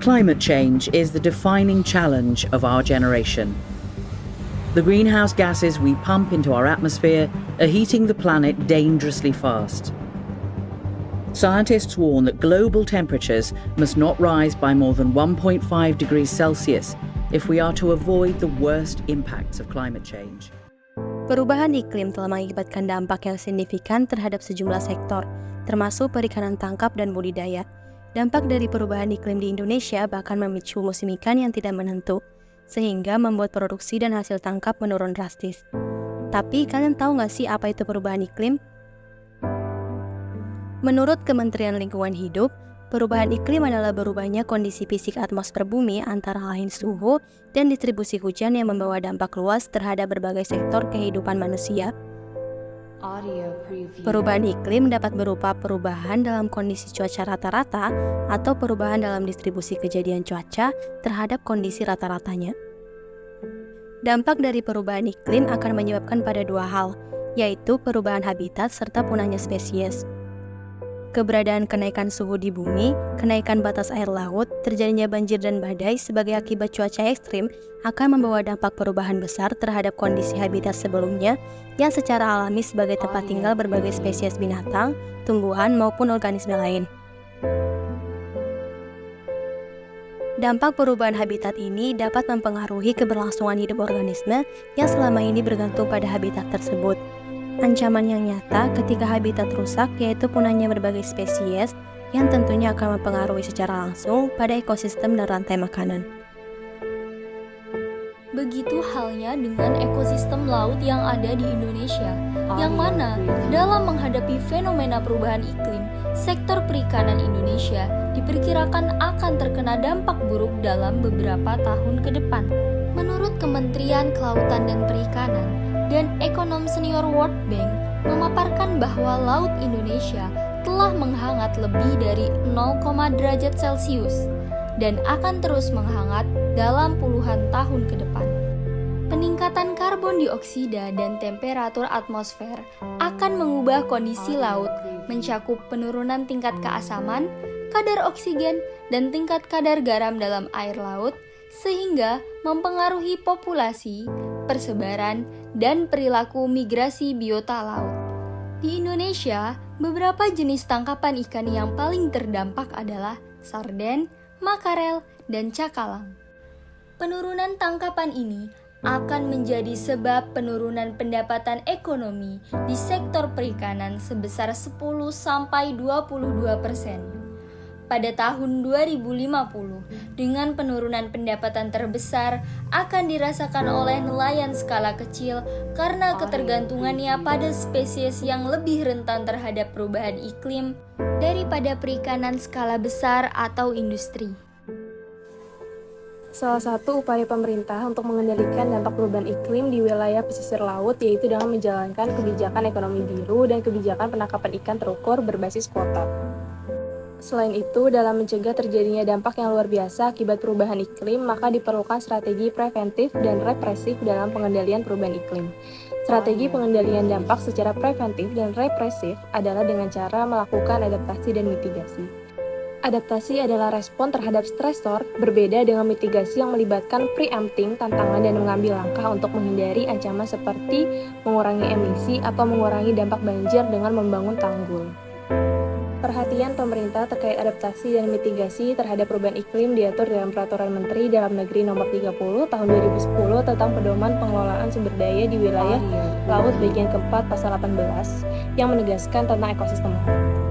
Climate change is the defining challenge of our generation. The greenhouse gases we pump into our atmosphere are heating the planet dangerously fast. Scientists warn that global temperatures must not rise by more than 1.5 degrees Celsius if we are to avoid the worst impacts of climate change. Perubahan iklim telah mengakibatkan dampak yang signifikan terhadap sejumlah sektor, termasuk perikanan tangkap dan budidaya. Dampak dari perubahan iklim di Indonesia bahkan memicu musim ikan yang tidak menentu, sehingga membuat produksi dan hasil tangkap menurun drastis. Tapi kalian tahu nggak sih apa itu perubahan iklim? Menurut Kementerian Lingkungan Hidup, perubahan iklim adalah berubahnya kondisi fisik atmosfer bumi antara lain suhu dan distribusi hujan yang membawa dampak luas terhadap berbagai sektor kehidupan manusia. Perubahan iklim dapat berupa perubahan dalam kondisi cuaca rata-rata atau perubahan dalam distribusi kejadian cuaca terhadap kondisi rata-ratanya. Dampak dari perubahan iklim akan menyebabkan pada dua hal, yaitu perubahan habitat serta punahnya spesies. Keberadaan kenaikan suhu di bumi, kenaikan batas air laut, terjadinya banjir dan badai sebagai akibat cuaca ekstrim akan membawa dampak perubahan besar terhadap kondisi habitat sebelumnya yang secara alami sebagai tempat tinggal berbagai spesies binatang, tumbuhan maupun organisme lain. Dampak perubahan habitat ini dapat mempengaruhi keberlangsungan hidup organisme yang selama ini bergantung pada habitat tersebut. Ancaman yang nyata ketika habitat rusak yaitu punahnya berbagai spesies yang tentunya akan mempengaruhi secara langsung pada ekosistem dan rantai makanan. Begitu halnya dengan ekosistem laut yang ada di Indonesia, yang mana dalam menghadapi fenomena perubahan iklim, sektor perikanan Indonesia diperkirakan akan terkena dampak buruk dalam beberapa tahun ke depan. Menurut Kementerian Kelautan dan Perikanan, dan ekonom senior World Bank memaparkan bahwa Laut Indonesia telah menghangat lebih dari 0, derajat Celcius dan akan terus menghangat dalam puluhan tahun ke depan. Peningkatan karbon dioksida dan temperatur atmosfer akan mengubah kondisi laut, mencakup penurunan tingkat keasaman, kadar oksigen, dan tingkat kadar garam dalam air laut, sehingga mempengaruhi populasi, persebaran, dan perilaku migrasi biota laut. Di Indonesia, beberapa jenis tangkapan ikan yang paling terdampak adalah sarden, makarel, dan cakalang. Penurunan tangkapan ini akan menjadi sebab penurunan pendapatan ekonomi di sektor perikanan sebesar 10-22%. Pada tahun 2050, dengan penurunan pendapatan terbesar akan dirasakan oleh nelayan skala kecil karena ketergantungannya pada spesies yang lebih rentan terhadap perubahan iklim daripada perikanan skala besar atau industri. Salah satu upaya pemerintah untuk mengendalikan dampak perubahan iklim di wilayah pesisir laut yaitu dengan menjalankan kebijakan ekonomi biru dan kebijakan penangkapan ikan terukur berbasis kuota. Selain itu, dalam mencegah terjadinya dampak yang luar biasa akibat perubahan iklim, maka diperlukan strategi preventif dan represif dalam pengendalian perubahan iklim. Strategi pengendalian dampak secara preventif dan represif adalah dengan cara melakukan adaptasi dan mitigasi. Adaptasi adalah respon terhadap stresor, berbeda dengan mitigasi yang melibatkan preempting tantangan dan mengambil langkah untuk menghindari ancaman seperti mengurangi emisi atau mengurangi dampak banjir dengan membangun tanggul. Perhatian pemerintah terkait adaptasi dan mitigasi terhadap perubahan iklim diatur dalam Peraturan Menteri Dalam Negeri Nomor 30 Tahun 2010 tentang Pedoman Pengelolaan Sumber Daya di Wilayah Laut Bagian keempat Pasal 18 yang menegaskan tentang ekosistem laut.